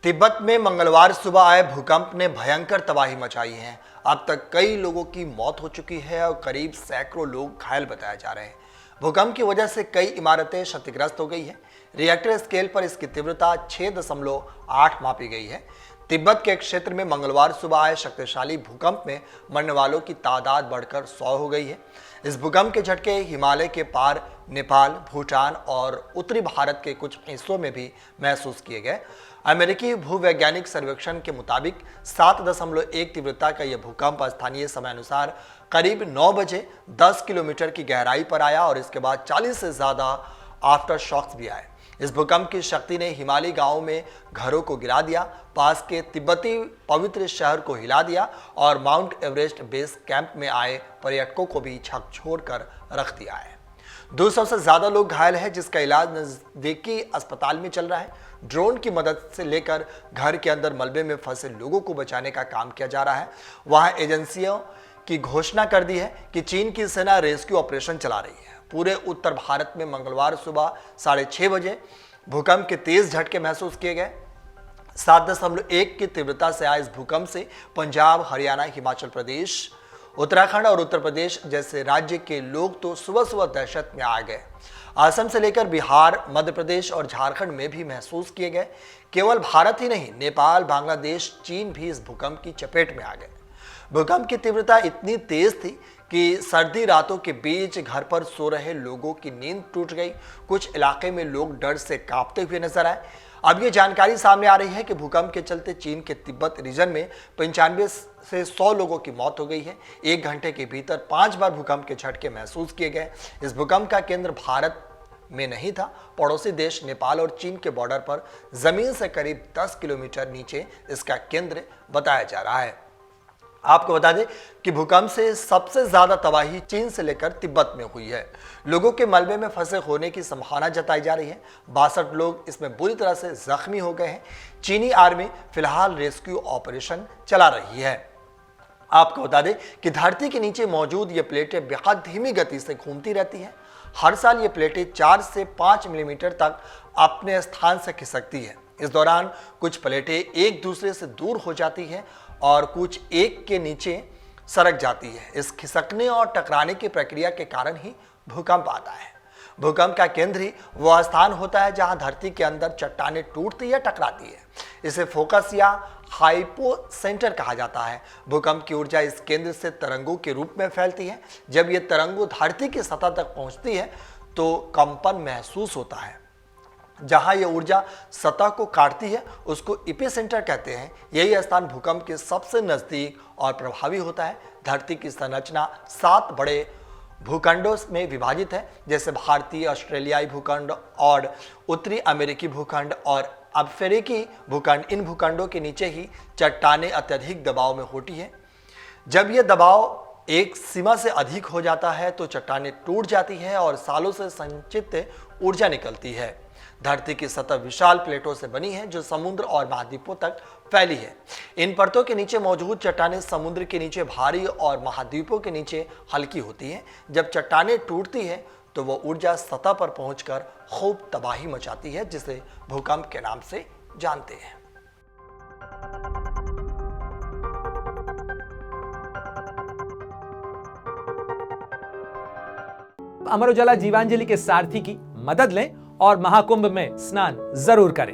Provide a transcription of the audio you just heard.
तिब्बत में मंगलवार सुबह आए भूकंप ने भयंकर तबाही मचाई है। अब तक कई लोगों की मौत हो चुकी है और करीब सैकड़ों लोग घायल बताए जा रहे हैं। भूकंप की वजह से कई इमारतें क्षतिग्रस्त हो गई हैं। रिएक्टर स्केल पर इसकी तीव्रता 6.8 मापी गई है। तिब्बत के क्षेत्र में मंगलवार सुबह आए शक्तिशाली भूकंप में मरने वालों की तादाद बढ़कर 100 हो गई है। इस भूकंप के झटके हिमालय के पार नेपाल, भूटान और उत्तरी भारत के कुछ हिस्सों में भी महसूस किए गए। अमेरिकी भूवैज्ञानिक सर्वेक्षण के मुताबिक 7.1 तीव्रता का यह भूकंप स्थानीय समय अनुसार करीब 9 बजे 10 किलोमीटर की गहराई पर आया और इसके बाद 40 से ज्यादा आफ्टर शॉक्स भी आए। इस भूकंप की शक्ति ने हिमालयी गांवों में घरों को गिरा दिया, पास के तिब्बती पवित्र शहर को हिला दिया और माउंट एवरेस्ट बेस कैंप में आए पर्यटकों को भी झकझोर कर रख दिया है। 200 से ज्यादा लोग घायल हैं, जिसका इलाज नजदीकी अस्पताल में चल रहा है। ड्रोन की मदद से लेकर घर के अंदर मलबे में फंसे लोगों को बचाने का काम किया जा रहा है। वहां एजेंसियों की घोषणा कर दी है कि चीन की सेना रेस्क्यू ऑपरेशन चला रही है। पूरे उत्तर भारत में मंगलवार सुबह 6:30 बजे भूकंप के तेज झटके महसूस किए गए। 7.1 की तीव्रता से आए इस भूकंप से पंजाब, हरियाणा, हिमाचल प्रदेश, उत्तराखंड और उत्तर प्रदेश जैसे राज्य के लोग तो सुबह सुबह दहशत में आ गए। असम से लेकर बिहार, मध्य प्रदेश और झारखंड में भी महसूस किए गए। केवल भारत ही नहीं, नेपाल, बांग्लादेश, चीन भी इस भूकंप की चपेट में आ गए। भूकंप की तीव्रता इतनी तेज थी कि सर्दी रातों के बीच घर पर सो रहे लोगों की नींद टूट गई। कुछ इलाके में लोग डर से कांपते हुए नजर आए। अब ये जानकारी सामने आ रही है कि भूकंप के चलते चीन के तिब्बत रीजन में 95 से 100 लोगों की मौत हो गई है। 1 घंटे के भीतर 5 बार भूकंप के झटके महसूस किए गए। इस भूकंप का केंद्र भारत में नहीं था, पड़ोसी देश नेपाल और चीन के बॉर्डर पर जमीन से करीब 10 किलोमीटर नीचे इसका केंद्र बताया जा रहा है। आपको बता दें कि भूकंप से सबसे ज्यादा तबाही चीन से लेकर तिब्बत में हुई है। लोगों के मलबे में फंसे होने की संभावना जताई जा रही है। 62 लोग इसमें बुरी तरह से जख्मी हो गए हैं। चीनी आर्मी फिलहाल रेस्क्यू ऑपरेशन चला रही है। आपको बता दें कि धरती के नीचे मौजूद ये प्लेटें बेहद धीमी गति से घूमती रहती हैं। हर साल ये प्लेटें 4 से 5 मिलीमीटर तक अपने स्थान से खिसकती है। इस दौरान कुछ प्लेटें एक दूसरे से दूर हो जाती हैं और कुछ एक के नीचे सरक जाती है। इस खिसकने और टकराने की प्रक्रिया के कारण ही भूकंप आता है। भूकंप का केंद्र ही वह स्थान होता है जहां धरती के अंदर चट्टानें टूटती या टकराती है। इसे फोकस या हाइपो सेंटर कहा जाता है। भूकंप की ऊर्जा इस केंद्र से तरंगों के रूप में फैलती है। जब ये तरंगों धरती की सतह तक पहुंचती है तो कंपन महसूस होता है। जहां यह ऊर्जा सतह को काटती है उसको एपिसेंटर कहते हैं। यही स्थान भूकंप के सबसे नजदीक और प्रभावी होता है। धरती की संरचना 7 बड़े भूखंडों में विभाजित है, जैसे भारतीय, ऑस्ट्रेलियाई भूखंड और उत्तरी अमेरिकी भूखंड और अफ्रीकी भूखंड। इन भूखंडों के नीचे ही चट्टानें अत्यधिक दबाव में होती हैं। जब यह दबाव एक सीमा से अधिक हो जाता है तो चट्टानें टूट जाती है और सालों से संचित ऊर्जा निकलती है। धरती की सतह विशाल प्लेटों से बनी है जो समुद्र और महाद्वीपों तक फैली है। इन परतों के नीचे मौजूद चट्टानें समुद्र के नीचे भारी और महाद्वीपों के नीचे हल्की होती हैं। जब चट्टानें टूटती हैं तो वह ऊर्जा सतह पर पहुंचकर खूब तबाही मचाती है, जिसे भूकंप के नाम से जानते हैं। अमर उजाला जीवांजलि के सारथी की मदद लें और महाकुंभ में स्नान जरूर करें।